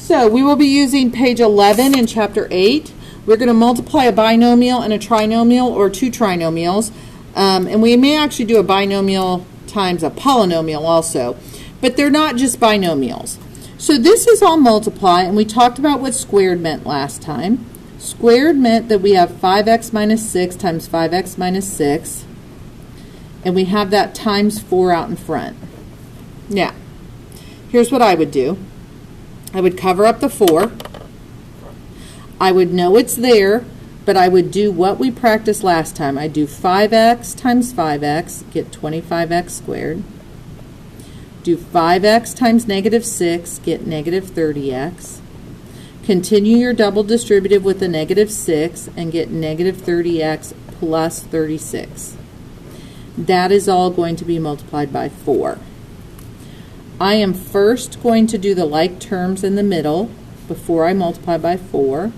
So we will be using page 11 in chapter 8. We're going to multiply a binomial and a trinomial, or two trinomials. And we may actually do a binomial times a polynomial also. But they're not just binomials. So this is all multiply, and we talked about what squared meant last time. Squared meant that we have 5x minus 6 times 5x minus 6. And we have that times 4 out in front. Now, here's what I would do. I would cover up the 4. I would know it's there, but I would do what we practiced last time. I'd do 5x times 5x, get 25x squared. Do 5x times negative 6, get negative 30x. Continue your double distributive with the negative 6 and get negative 30x plus 36. That is all going to be multiplied by 4. I am first going to do the like terms in the middle before I multiply by 4.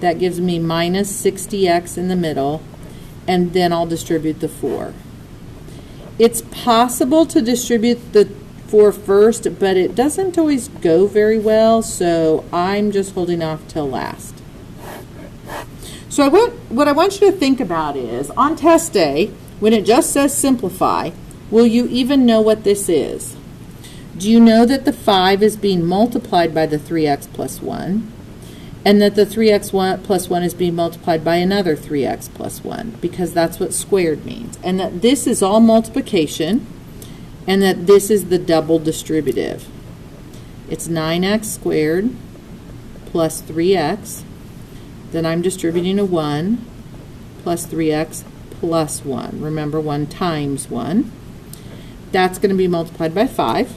That gives me minus 60x in the middle, and then I'll distribute the 4. It's possible to distribute the 4 first, but it doesn't always go very well, so I'm just holding off till last. So what I want you to think about is, on test day, when it just says simplify, will you even know what this is? Do you know that the 5 is being multiplied by the 3x plus 1, and that the 3x plus 1 is being multiplied by another 3x plus 1, because that's what squared means, and that this is all multiplication, and that this is the double distributive. It's 9x squared plus 3x, then I'm distributing a 1 plus 3x plus 1. Remember, 1 times 1. That's going to be multiplied by 5.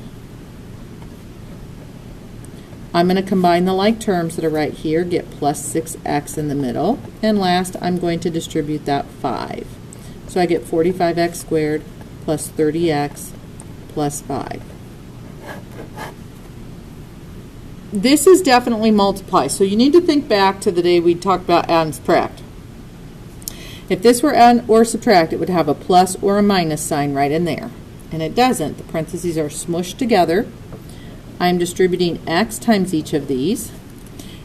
I'm going to combine the like terms that are right here, get plus 6x in the middle, and last I'm going to distribute that 5. So I get 45x squared plus 30x plus 5. This is definitely multiply, so you need to think back to the day we talked about add and subtract. If this were add or subtract, it would have a plus or a minus sign right in there. And it doesn't. The parentheses are smushed together. I'm distributing x times each of these,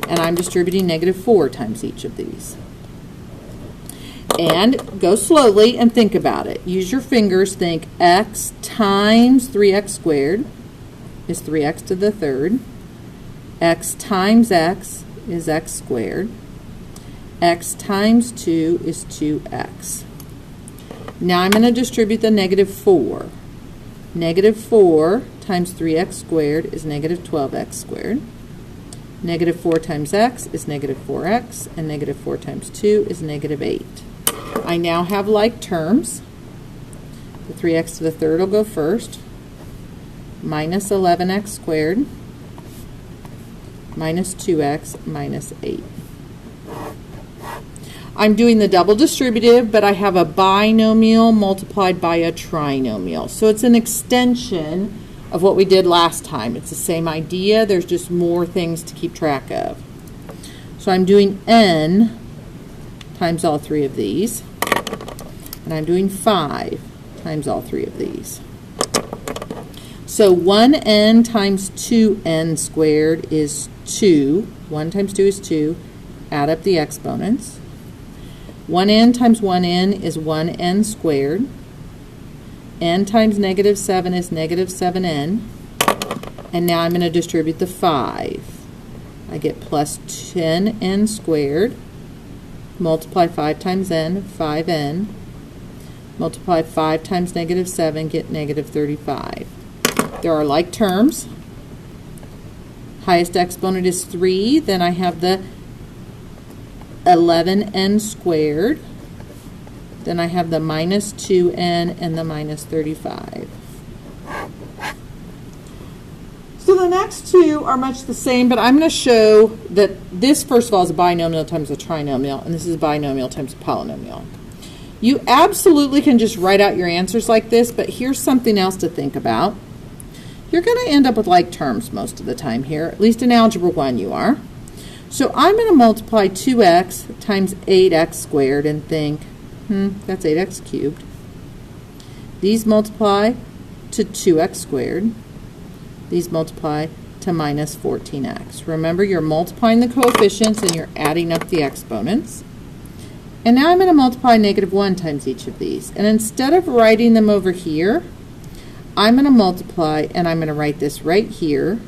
and I'm distributing negative 4 times each of these. And go slowly and think about it. Use your fingers. Think x times 3x squared is 3x to the third. X times x is x squared. X times 2 is 2x. Now I'm going to distribute the negative 4. Negative 4 times 3x squared is negative 12x squared. Negative 4 times x is negative 4x, and negative 4 times 2 is negative 8. I now have like terms. The 3x to the third will go first. Minus 11x squared minus 2x minus 8. I'm doing the double distributive, but I have a binomial multiplied by a trinomial. So it's an extension of what we did last time. It's the same idea. There's just more things to keep track of. So I'm doing n times all 3 of these. And I'm doing 5 times all 3 of these. So 1n times 2n squared is 2. 1 times 2 is 2. Add up the exponents. 1n times 1n is 1n squared. N times negative 7 is negative 7n. And now I'm going to distribute the 5. I get plus 10n squared. Multiply 5 times n, 5n. Multiply 5 times negative 7, get negative 35. There are like terms. Highest exponent is 3. Then I have the 11n squared. Then I have the minus 2n and the minus 35. So the next two are much the same, but I'm going to show that this, first of all, is a binomial times a trinomial, and this is a binomial times a polynomial. You absolutely can just write out your answers like this, but here's something else to think about. You're going to end up with like terms most of the time here, at least in Algebra 1 you are. So I'm going to multiply 2x times 8x squared and think, that's 8x cubed. These multiply to 2x squared. These multiply to minus 14x. Remember, you're multiplying the coefficients and you're adding up the exponents. And now I'm going to multiply negative 1 times each of these. And instead of writing them over here, I'm going to multiply, and I'm going to write this right here,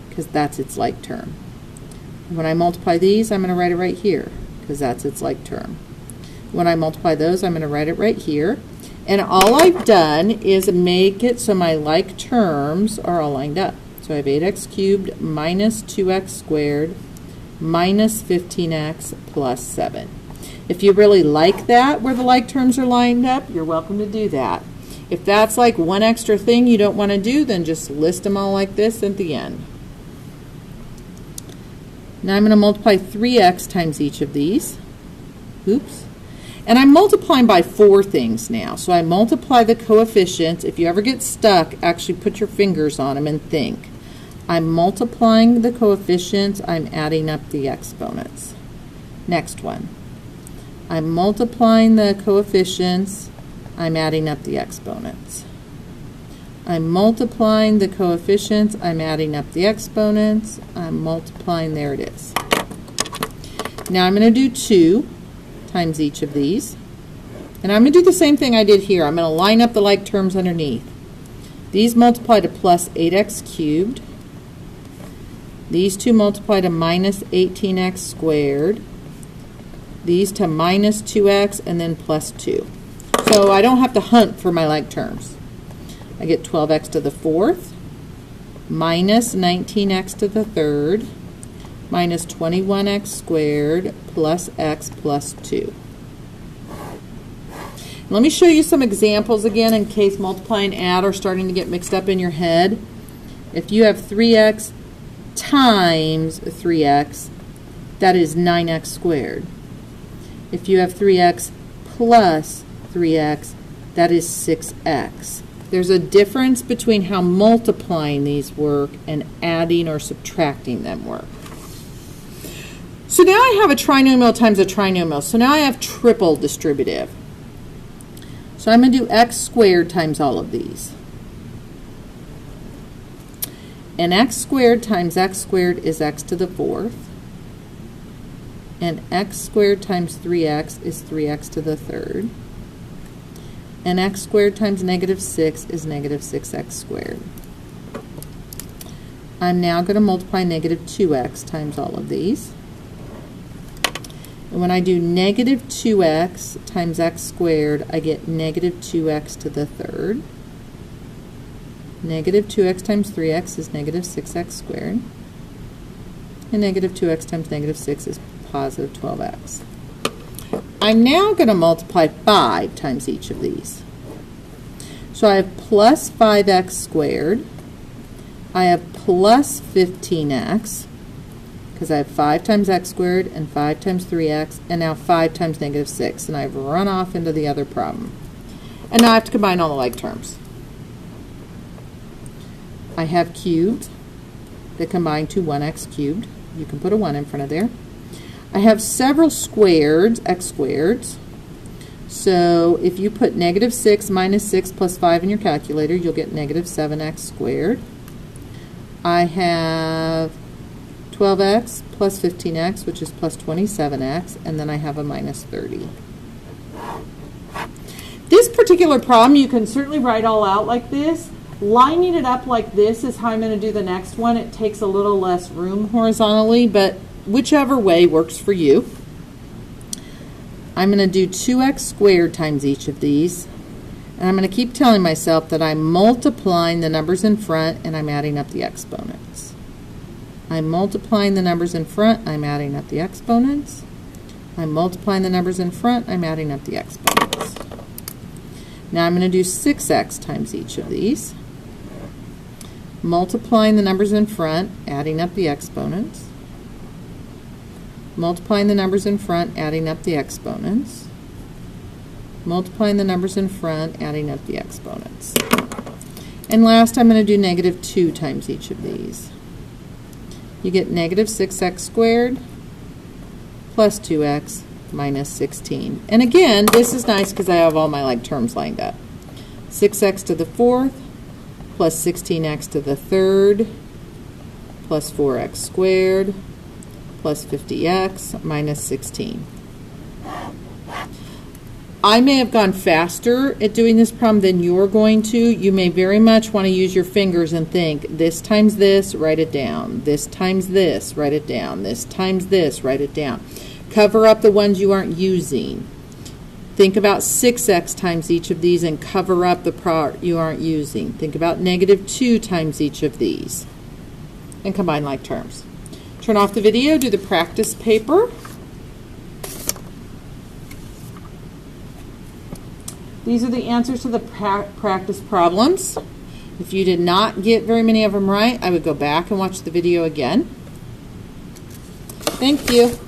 because that's its like term. When I multiply these, I'm going to write it right here, because that's its like term. When I multiply those, I'm going to write it right here. And all I've done is make it so my like terms are all lined up. So I have 8x cubed minus 2x squared minus 15x plus 7. If you really like that, where the like terms are lined up, you're welcome to do that. If that's like one extra thing you don't want to do, then just list them all like this at the end. Now I'm going to multiply 3x times each of these. Oops. And I'm multiplying by 4 things now. So I multiply the coefficients. If you ever get stuck, actually put your fingers on them and think. I'm multiplying the coefficients. I'm adding up the exponents. Next one. I'm multiplying the coefficients. I'm adding up the exponents. I'm multiplying the coefficients. I'm adding up the exponents. I'm multiplying. There it is. Now I'm going to do 2 times each of these. And I'm going to do the same thing I did here. I'm going to line up the like terms underneath. These multiply to plus 8x cubed. These two multiply to minus 18x squared. These to minus 2x and then plus 2. So I don't have to hunt for my like terms. I get 12x to the 4th minus 19x to the 3rd minus 21x squared plus x plus 2. Let me show you some examples again in case multiply and add are starting to get mixed up in your head. If you have 3x times 3x, that is 9x squared. If you have 3x plus 3x, that is 6x. There's a difference between how multiplying these work and adding or subtracting them work. So now I have a trinomial times a trinomial. So now I have triple distributive. So I'm going to do x squared times all of these. And x squared times x squared is x to the 4th. And x squared times 3x is 3x to the 3rd. And x squared times negative 6 is negative 6x squared. I'm now going to multiply negative 2x times all of these. And when I do negative 2x times x squared, I get negative 2x to the 3rd. Negative 2x times 3x is negative 6x squared. And negative 2x times negative 6 is positive 12x. I'm now going to multiply 5 times each of these. So I have plus 5x squared. I have plus 15x, because I have 5 times x squared and 5 times 3x, and now 5 times negative 6. And I've run off into the other problem. And now I have to combine all the like terms. I have cubed that combine to 1x cubed. You can put a 1 in front of there. I have several squareds, x squareds. So if you put negative 6 minus 6 plus 5 in your calculator, you'll get negative 7x squared. I have 12x plus 15x, which is plus 27x, and then I have a minus 30. This particular problem, you can certainly write all out like this. Lining it up like this is how I'm going to do the next one. It takes a little less room horizontally, but whichever way works for you. I'm going to do 2x squared times each of these. And I'm going to keep telling myself that I'm multiplying the numbers in front and I'm adding up the exponents. I'm multiplying the numbers in front, I'm adding up the exponents. I'm multiplying the numbers in front, I'm adding up the exponents. Now I'm going to do 6x times each of these. Multiplying the numbers in front, adding up the exponents. Multiplying the numbers in front, adding up the exponents. Multiplying the numbers in front, adding up the exponents. And last, I'm going to do negative 2 times each of these. You get negative 6x squared plus 2x minus 16. And again, this is nice because I have all my like terms lined up. 6x to the 4th plus 16x to the 3rd plus 4x squared plus 50x minus 16. I may have gone faster at doing this problem than you're going to. You may very much want to use your fingers and think, this times this, write it down. This times this, write it down. This times this, write it down. Cover up the ones you aren't using. Think about 6x times each of these and cover up the part you aren't using. Think about -2 times each of these and combine like terms. Turn off the video, do the practice paper. These are the answers to the practice problems. If you did not get very many of them right, I would go back and watch the video again. Thank you.